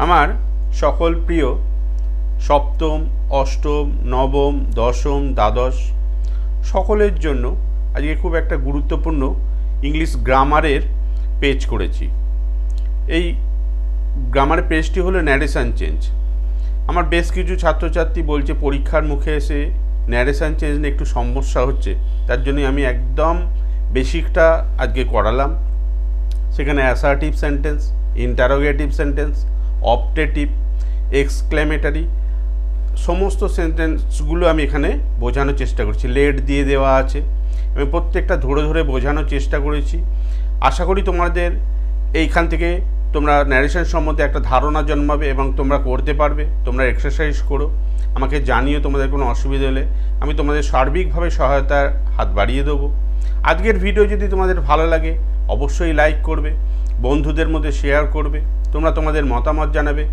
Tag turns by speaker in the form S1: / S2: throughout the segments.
S1: আমার সকল প্রিয় সপ্তম, অষ্টম, নবম, দশম, দ্বাদশ সকলের জন্য আজকে খুব একটা গুরুত্বপূর্ণ ইংলিশ গ্রামারের পেজ করেছি। এই গ্রামারের পেজটি হলো ন্যারেশন চেঞ্জ। আমার বেশ কিছু ছাত্রছাত্রী বলছে পরীক্ষার মুখে এসে ন্যারেশন চেঞ্জ নিয়ে একটু সমস্যা হচ্ছে, তার জন্যই আমি একদম বেসিকটা আজকে করালাম। সেখানে assertive sentence, interrogative sentence, optative, exclamatory সমস্ত সেন্টেন্সগুলো আমি এখানে বোঝানোর চেষ্টা করছি। লেট দিয়ে দেওয়া আছে, আমি প্রত্যেকটা ধরে ধরে বোঝানোর চেষ্টা করেছি। আশা করি তোমাদের এইখান থেকে তোমরা ন্যারেশন সম্বন্ধে একটা ধারণা জন্মাবে এবং তোমরা করতে পারবে। তোমরা এক্সারসাইজ করো, আমাকে জানিও তোমাদের কোনো অসুবিধা হলে, আমি তোমাদের সার্বিকভাবে সহায়তার হাত বাড়িয়ে দেবো। আজকের ভিডিও যদি তোমাদের ভালো লাগে অবশ্যই লাইক করবে, বন্ধুদের মধ্যে শেয়ার করবে, তোমরা তোমাদের মতামত জানাবে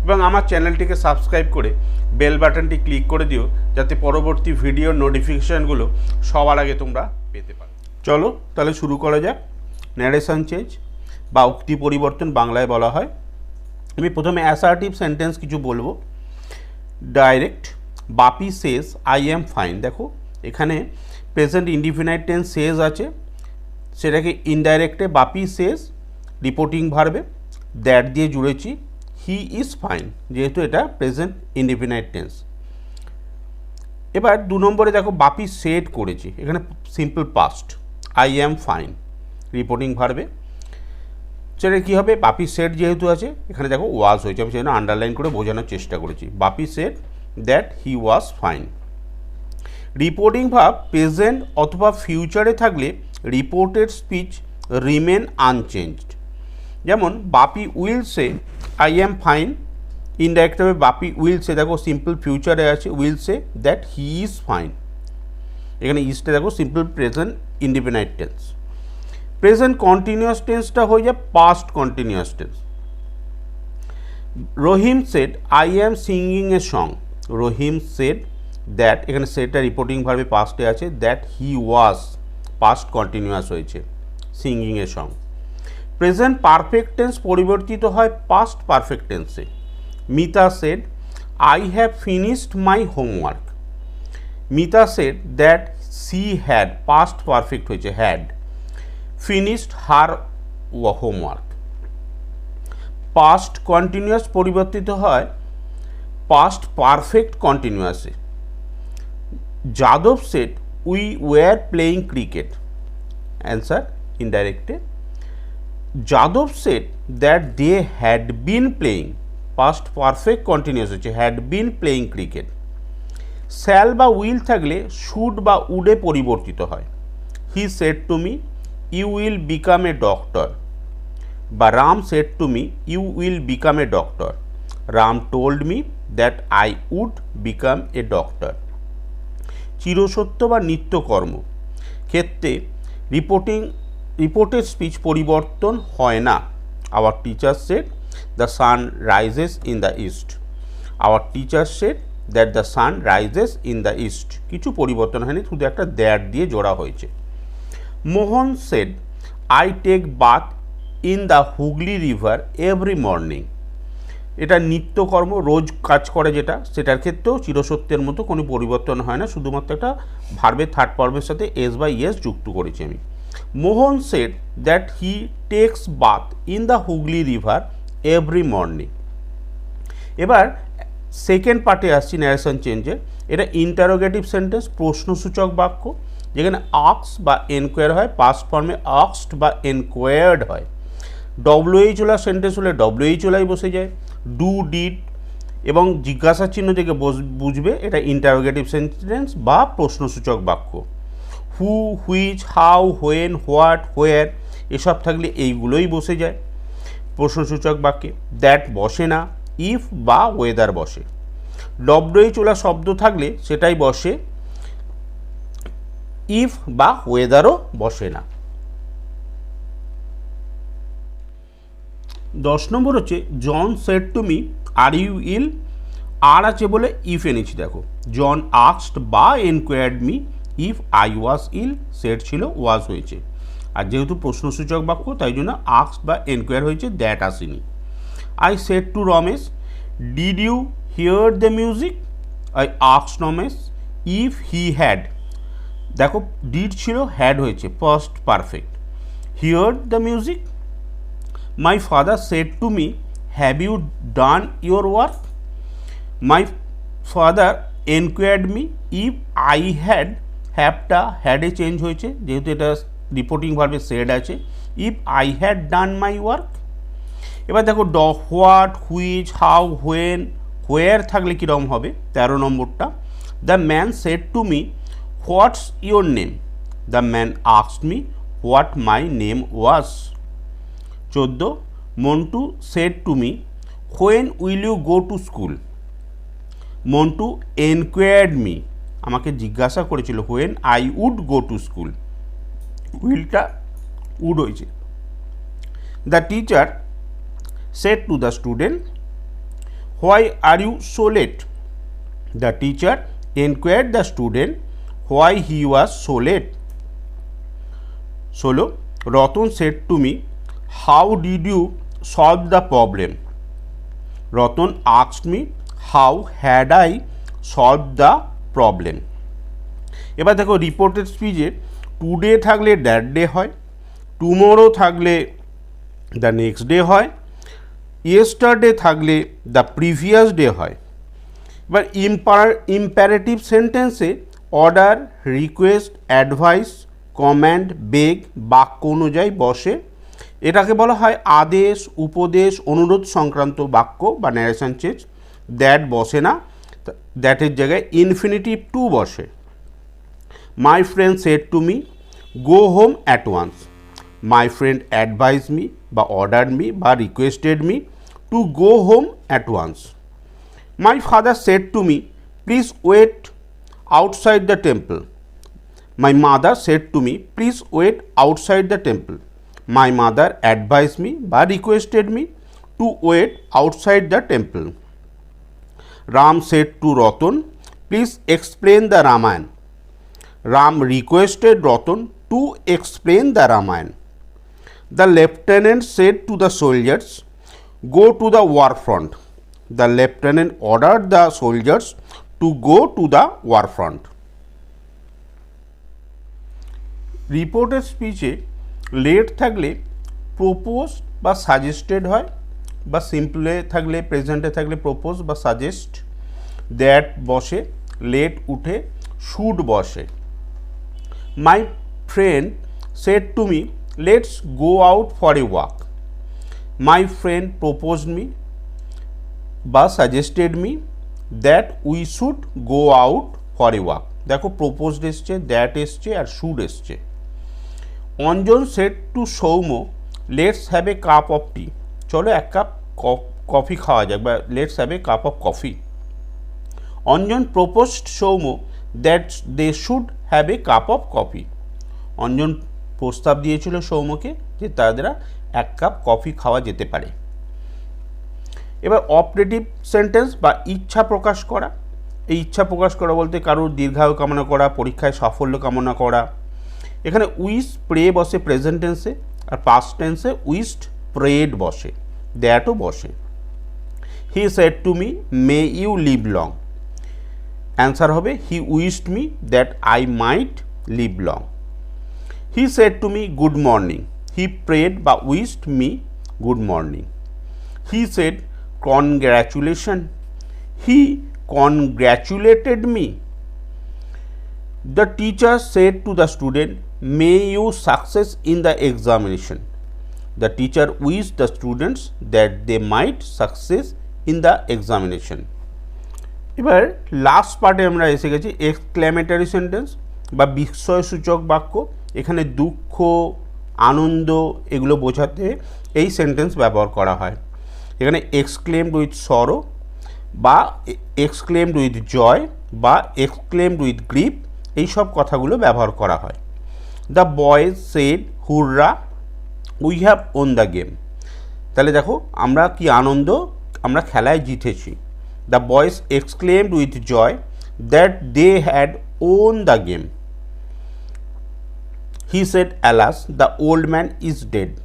S1: এবং আমার চ্যানেলটিকে সাবস্ক্রাইব করে বেল বাটনটি ক্লিক করে দিও, যাতে পরবর্তী ভিডিওর নোটিফিকেশানগুলো সবার আগে তোমরা পেতে পারো। চলো তাহলে শুরু করা যাক। ন্যারেশন চেঞ্জ বা উক্তি পরিবর্তন বাংলায় বলা হয়। আমি প্রথমে অ্যাসার্টিভ সেন্টেন্স কিছু বলবো। Direct, Bapi says I am fine. দেখো এখানে প্রেজেন্ট ইনডিফিনাইট টেন্স সেজ আছে, সেটাকে ইনডাইরেক্টে বাপি সেজ রিপোর্টিং ভার্বে দ্যাট দিয়ে জুড়েছি হি ইজ ফাইন, যেহেতু এটা প্রেজেন্ট ইনডিফিনাইট টেন্স। এবার 2 নম্বরে দেখো বাপি সেড করেছি, এখানে simple past I am fine reporting ভার্বে। সেটা কী হবে, বাপি সেড যেহেতু আছে এখানে দেখো ওয়াজ হয়েছে, আমি সেজন্য আন্ডারলাইন করে বোঝানোর চেষ্টা করেছি। Bapi said that he was fine. Reporting verb present অথবা ফিউচারে থাকলে রিপোর্টেড স্পিচ রিমেন আনচেঞ্জড। যেমন Bapi will say I am fine, indirect হবে বাপি উইল সে, দেখো সিম্পল ফিউচারে আছে will say that he is fine. এখানে ইজটা দেখো simple present indefinite tense. Present continuous টেন্সটা হয়ে যায় past continuous tense. Rahim said I am singing a song. Rahim said that, এখানে সেটা রিপোর্টিং ভার্বে পাস্টে আছে, that he was past continuous হয়েছে singing a song. Present perfect tense পরিবর্তিত হয় পাস্ট পারফেক্ট টেন্সে। Mita said I have finished my homework. Mita said that she had, past perfect হয়েছে had, finished her homework. Past continuous পরিবর্তিত হয় past perfect কন্টিনিউয়াসে। Yadav said we were playing cricket. Answer ইনডাইরেক্টে। Yadav said that they had been playing, past perfect continuous হচ্ছে had been playing cricket. Shall বা will থাকলে should বা উডে পরিবর্তিত হয়। He said to me you will become a doctor, বা Ram said to me you will become a doctor. Ram told me that I would become a doctor. চিরসত্য বা নিত্যকর্ম ক্ষেত্রে রিপোর্টেড স্পিচ পরিবর্তন হয় না। Our teacher said the sun rises in the east. Our teacher said that the sun rises in the east, কিছু পরিবর্তন হয়নি, শুধু একটা দ্যাট দিয়ে জোড়া হয়েছে। Mohan said I take bath in the Hooghly river every morning. এটা নিত্যকর্ম, রোজ কাজ করে যেটা, সেটার ক্ষেত্রেও চিরসত্যের মতো কোনো পরিবর্তন হয় না, শুধুমাত্র একটা ভার্বের থার্ড ফর্মের সাথে এস বাই এস যুক্ত করেছি আমি। Mohan said that he takes bath in the Hooghly river every morning. এবার সেকেন্ড পার্টে আসছি ন্যারেশন চেঞ্জের। এটা ইন্টারোগেটিভ সেন্টেন্স, প্রশ্নসূচক বাক্য, যেখানে আক্স বা এনকোয়ার হয়, পাস্ট ফর্মে আক্সড বা এনকোয়ার্ড হয়। ডব্লিউএইচ ওলা সেন্টেন্স হলে ডব্লিউএইচ ওলাই বসে যায়। ডু, ডিড এবং জিজ্ঞাসা চিহ্ন থেকে বুঝবে এটা ইন্টারোগেটিভ সেন্টেন্স বা প্রশ্নসূচক বাক্য। হু, হুইচ, হাউ, হোয়েন, হোয়াট, হোয়ার এসব থাকলে এইগুলোই বসে যায় প্রশ্নসূচক বাক্যে। দ্যাট বসে না, ইফ বা ওয়েদার বসে। ডব্লিউএইচ ওলা শব্দ থাকলে সেটাই বসে, ইফ বা ওয়েদারও বসে না। 10 নম্বর হচ্ছে John said to me are you ill. Are আছে বলে ইফ এনেছি, দেখো জন আস্কড বা enquired me if I was ill, said ছিল ওয়াজ হয়েছে। আর যেহেতু প্রশ্নসূচক বাক্য তাই জন্য আস্কড বা এনকোয়ার হয়েছে, দ্যাট আসেনি। I said to Ramesh, did you hear the music? I asked Ramesh if he had. দেখো ডিড ছিল হ্যাড হয়েছে past perfect here the music my father said to me have you done your work my father enquired me if I হ্যাভটা হ্যাডে change হয়েছে যেহেতু এটা reporting ভার্বে said আছে if I had done my work এবার দেখো what which how when where থাকলে কীরকম হবে 13 নম্বরটা the man said to me what's your name the man asked me what my name was 14 Montu said to me when will you go to school Montu enquired me আমাকে জিজ্ঞাসা করেছিল when I would go to school উইলটা would হয়েছে the teacher said to the student, why are you so late? The teacher inquired the student why he was so late. Solo, Ratan said to me, how did you solve the problem? Ratan asked me, how had I solved the problem? এবার দেখো reported স্পিচে today থাকলে that day হয়, tomorrow থাকলে the next day হয়, yesterday থাকলে the previous day হয়। এবার imperative সেন্টেন্সে অর্ডার রিকোয়েস্ট অ্যাডভাইস কম্যান্ড বেগ বাক্য অনুযায়ী বসে এটাকে বলা হয় আদেশ উপদেশ অনুরোধ সংক্রান্ত বাক্য বা ন্যারেশন চেঞ্জ দ্যাট বসে না দ্যাটের জায়গায় ইনফিনিটিভ টু বসে my friend said to me go home at once my friend advise me বা অর্ডার মি বা requested me to go home at once. My father said to me, please wait outside the temple. My mother said to me, please wait outside the temple. My mother advised me or requested me to wait outside the temple. Ram said to Ratan, please explain the Ramayana. Ram requested Ratan to explain the Ramayana. The lieutenant said to the soldiers, go to the war front. The lieutenant ordered the soldiers to go to the war front. Reported স্পিচে let থাকলে propose বা suggested হয় বা সিম্পলে থাকলে প্রেজেন্টে থাকলে propose বা সাজেস্ট দ্যাট বসে লেট উঠে শুড বসে my friend said to me let's go out for a walk My friend proposed me বা suggested me that we should go out for a walk. দেখো proposed এসছে that এসছে আর should এসছে Anjan said to Soum let's have a cup of tea. চলো এক cup coffee খাওয়া যাক বা let's have a cup of coffee. Anjan proposed Soum that they should have a cup of coffee. Anjan প্রস্তাব দিয়েছিল সৌমকে যে তারা এক কাপ কফি খাওয়া যেতে পারে এবার অপারেটিভ সেন্টেন্স বা ইচ্ছা প্রকাশ করা এই ইচ্ছা প্রকাশ করা বলতে কারোর দীর্ঘায়ু কামনা করা পরীক্ষায় সাফল্য কামনা করা এখানে উইশ প্রে বসে প্রেজেন্ট টেন্সে আর পাস্ট টেন্সে উইশড প্রেড বসে দ্যাটও বসে he said to me may you live long answer হবে he wished me that I might live long he said to me good morning He prayed but wished me good morning. He said, congratulations. He congratulated me. The teacher said to the student, may you success in the examination. The teacher wished the students that they might success in the examination. এবার last পার্টে আমরা এসে গেছি exclamatory sentence বা বিস্ময়সূচক বাক্য এখানে দুঃখ আনন্দ এগুলো বোঝাতে এই সেন্টেন্স ব্যবহার করা হয় এখানে এক্সক্লেমড উইথ সরো বা এক্সক্লেমড উইথ জয় বা এক্সক্লেমড উইথ গ্রিফ এই সব কথাগুলো ব্যবহার করা হয় the boys said hurrah we have won the game তাহলে দেখো আমরা কি আনন্দ আমরা খেলায় জিতেছি the boys exclaimed with joy that they had won the game He said, alas, the old man is dead.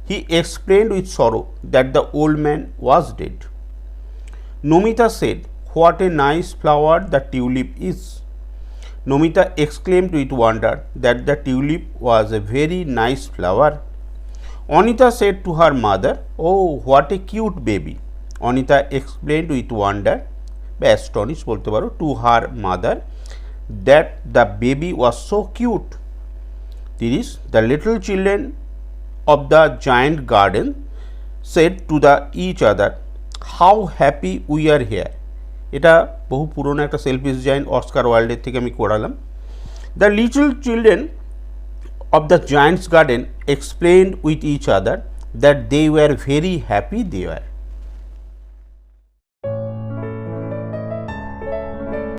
S1: He explained with sorrow that the old man was dead. Nomita said, "What a nice flower the tulip is." Nomita exclaimed with wonder that the tulip was a very nice flower. Anita said to her mother, "Oh, what a cute baby." Anita explained with wonder, astonished bolte paro, to her mother that the baby was so cute. This is the little children of the giant garden said to each other, "How happy we are here." এটা বহু পুরনো একটা self design Oscar ওয়াইল্ডের থেকে আমি করালাম। The little children of the giant's garden explained with each other that they were very happy they were.